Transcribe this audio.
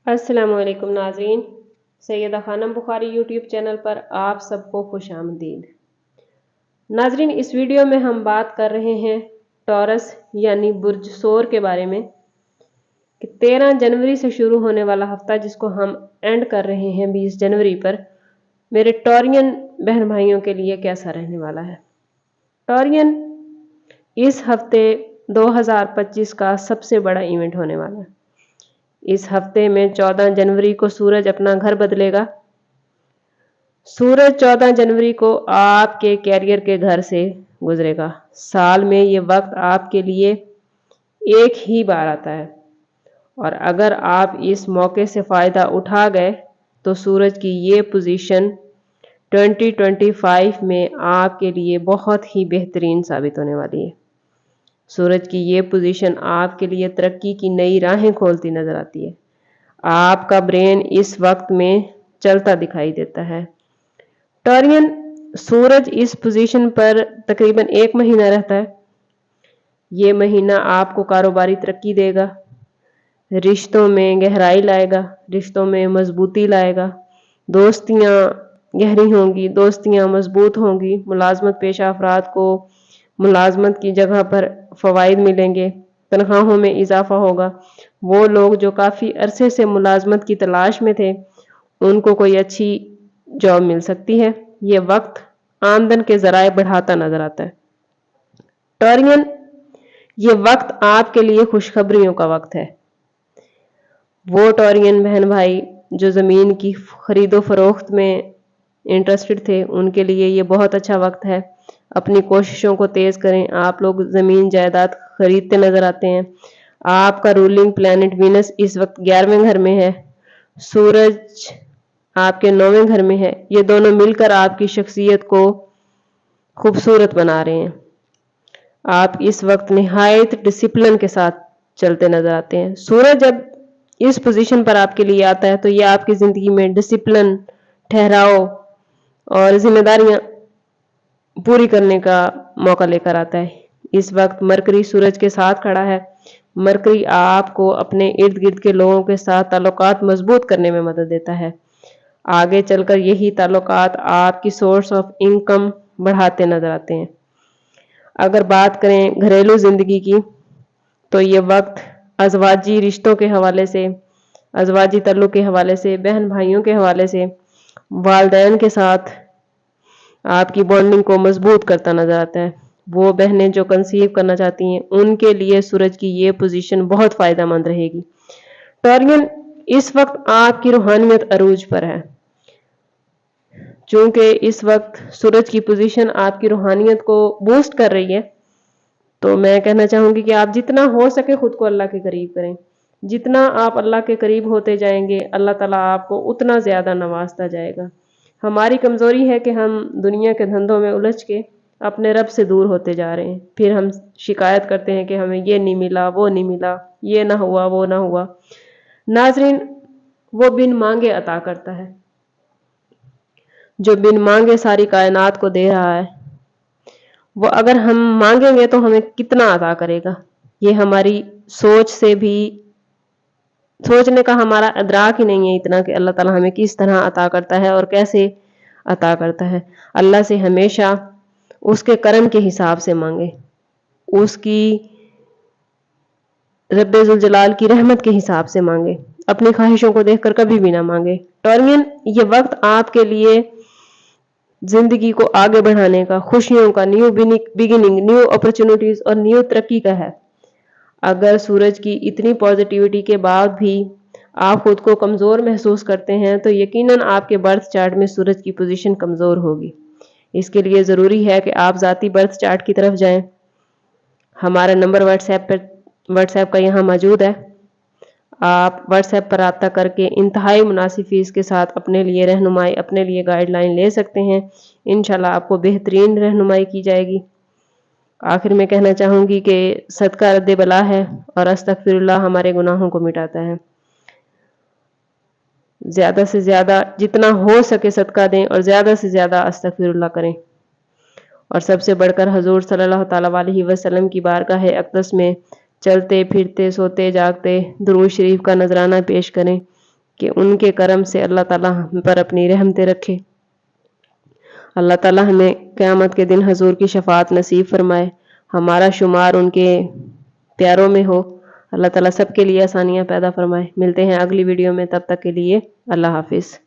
अस्सलाम वालेकुम नाज़रीन, सैयदा खानम बुखारी यूट्यूब चैनल पर आप सबको खुश आमदीद। नाज़रीन, इस वीडियो में हम बात कर रहे हैं टॉरस यानी बुर्ज सोर के बारे में कि 13 जनवरी से शुरू होने वाला हफ्ता जिसको हम एंड कर रहे हैं 20 जनवरी पर, मेरे टॉरियन बहन भाइयों के लिए कैसा रहने वाला है। टॉरियन इस हफ्ते 2025 का सबसे बड़ा इवेंट होने वाला है। इस हफ्ते में 14 जनवरी को सूरज अपना घर बदलेगा। सूरज 14 जनवरी को आपके कैरियर के घर से गुजरेगा। साल में ये वक्त आपके लिए एक ही बार आता है और अगर आप इस मौके से फ़ायदा उठा गए तो सूरज की ये पोजीशन 2025 में आपके लिए बहुत ही बेहतरीन साबित होने वाली है। सूरज की ये पोजीशन आपके लिए तरक्की की नई राहें खोलती नजर आती है। आपका ब्रेन इस वक्त में चलता दिखाई देता है। टॉरियन, सूरज इस पोजीशन पर तकरीबन 1 महीना रहता है। ये महीना आपको कारोबारी तरक्की देगा, रिश्तों में गहराई लाएगा, रिश्तों में मजबूती लाएगा, दोस्तियां गहरी होंगी, दोस्तियां मजबूत होंगी, मुलाजमत पेशा अफराद को मुलाजमत की जगह पर फ़वाइद मिलेंगे, तनख्वाहों में इजाफा होगा। वो लोग जो काफ़ी अरसे से मुलाजमत की तलाश में थे उनको कोई अच्छी जॉब मिल सकती है। ये वक्त आमदन के ज़राए बढ़ाता नजर आता है। टॉरियन, ये वक्त आपके लिए खुशखबरियों का वक्त है। वो टॉरियन बहन भाई जो ज़मीन की खरीदो फरोख्त में इंटरेस्टेड थे उनके लिए ये बहुत अच्छा वक्त है। अपनी कोशिशों को तेज करें। आप लोग ज़मीन जायदाद खरीदते नजर आते हैं। आपका रूलिंग प्लैनेट वीनस इस वक्त 11वें घर में है, सूरज आपके 9वें घर में है। ये दोनों मिलकर आपकी शख्सियत को खूबसूरत बना रहे हैं। आप इस वक्त निहायत डिसिप्लिन के साथ चलते नजर आते हैं। सूरज जब इस पोजीशन पर आपके लिए आता है तो ये आपकी ज़िंदगी में डिसिप्लिन, ठहराव और जिम्मेदारियां पूरी करने का मौका लेकर आता है। इस वक्त मरकरी सूरज के साथ खड़ा है। मरकरी आपको अपने इर्द गिर्द के लोगों के साथ ताल्लुकात मजबूत करने में मदद देता है। आगे चलकर यही ताल्लुकात आपकी सोर्स ऑफ इनकम बढ़ाते नजर आते हैं। अगर बात करें घरेलू जिंदगी की तो ये वक्त अज़वाजी रिश्तों के हवाले से, अज़वाजी तल्लुक के हवाले से, बहन भाइयों के हवाले से, वालिदैन के साथ आपकी बॉन्डिंग को मजबूत करता नजर आता है। वो बहनें जो कंसीव करना चाहती हैं उनके लिए सूरज की ये पोजीशन बहुत फायदेमंद रहेगी। टॉरियन, इस वक्त आपकी रूहानियत अरूज पर है। चूंकि इस वक्त सूरज की पोजीशन आपकी रूहानियत को बूस्ट कर रही है तो मैं कहना चाहूंगी कि आप जितना हो सके खुद को अल्लाह के करीब करें। जितना आप अल्लाह के करीब होते जाएंगे अल्लाह ताला आपको उतना ज्यादा नवाजता जाएगा। हमारी कमजोरी है कि हम दुनिया के धंधों में उलझ के अपने रब से दूर होते जा रहे हैं। फिर हम शिकायत करते हैं कि हमें ये नहीं मिला, वो नहीं मिला, ये ना हुआ, वो ना हुआ। नाजरीन, वो बिन मांगे अता करता है। जो बिन मांगे सारी कायनात को दे रहा है वो अगर हम मांगेंगे तो हमें कितना अता करेगा। ये हमारी सोच से भी, सोचने का हमारा अदराक ही नहीं है इतना कि अल्लाह ताला हमें किस तरह अता करता है और कैसे अता करता है। अल्लाह से हमेशा उसके करम के हिसाब से मांगे, उसकी रब्बे जुल जलाल की रहमत के हिसाब से मांगे, अपनी ख्वाहिशों को देखकर कभी भी ना मांगे। टॉरियन, ये वक्त आपके लिए जिंदगी को आगे बढ़ाने का, खुशियों का, न्यू बिगिनिंग, न्यू अपॉर्चुनिटीज और न्यू तरक्की का है। अगर सूरज की इतनी पॉजिटिविटी के बाद भी आप खुद को कमजोर महसूस करते हैं तो यकीनन आपके बर्थ चार्ट में सूरज की पोजीशन कमजोर होगी। इसके लिए जरूरी है कि आप जाती बर्थ चार्ट की तरफ जाएं। हमारा नंबर व्हाट्सएप का यहाँ मौजूद है। आप व्हाट्सएप पर रब्ता करके इंतहाई मुनासिब फीस के साथ अपने लिए रहनुमाई, अपने लिए गाइडलाइन ले सकते हैं। इंशाल्लाह आपको बेहतरीन रहनुमाई की जाएगी। आखिर में कहना चाहूंगी कि सदका रद्द बला है और अस्तगफिरुल्लाह हमारे गुनाहों को मिटाता है। ज्यादा से ज्यादा जितना हो सके सदका दें और ज्यादा से ज्यादा अस्तगफिरुल्लाह करें। और सबसे बढ़कर हजूर सल्लल्लाहु अलैहि वसल्लम की बारगाह अक़दस में चलते फिरते सोते जागते दुरूद शरीफ का नजराना पेश करें کہ ان کے کرم سے اللہ تعالیٰ ہم پر اپنی رحمتیں رکھے۔ اللہ تعالیٰ ہمیں قیامت کے دن حضور کی شفاعت نصیب فرمائے، ہمارا شمار ان کے پیاروں میں ہو۔ اللہ تعالیٰ سب کے لیے آسانیاں پیدا فرمائے۔ ملتے ہیں اگلی ویڈیو میں، تب تک کے لیے اللہ حافظ۔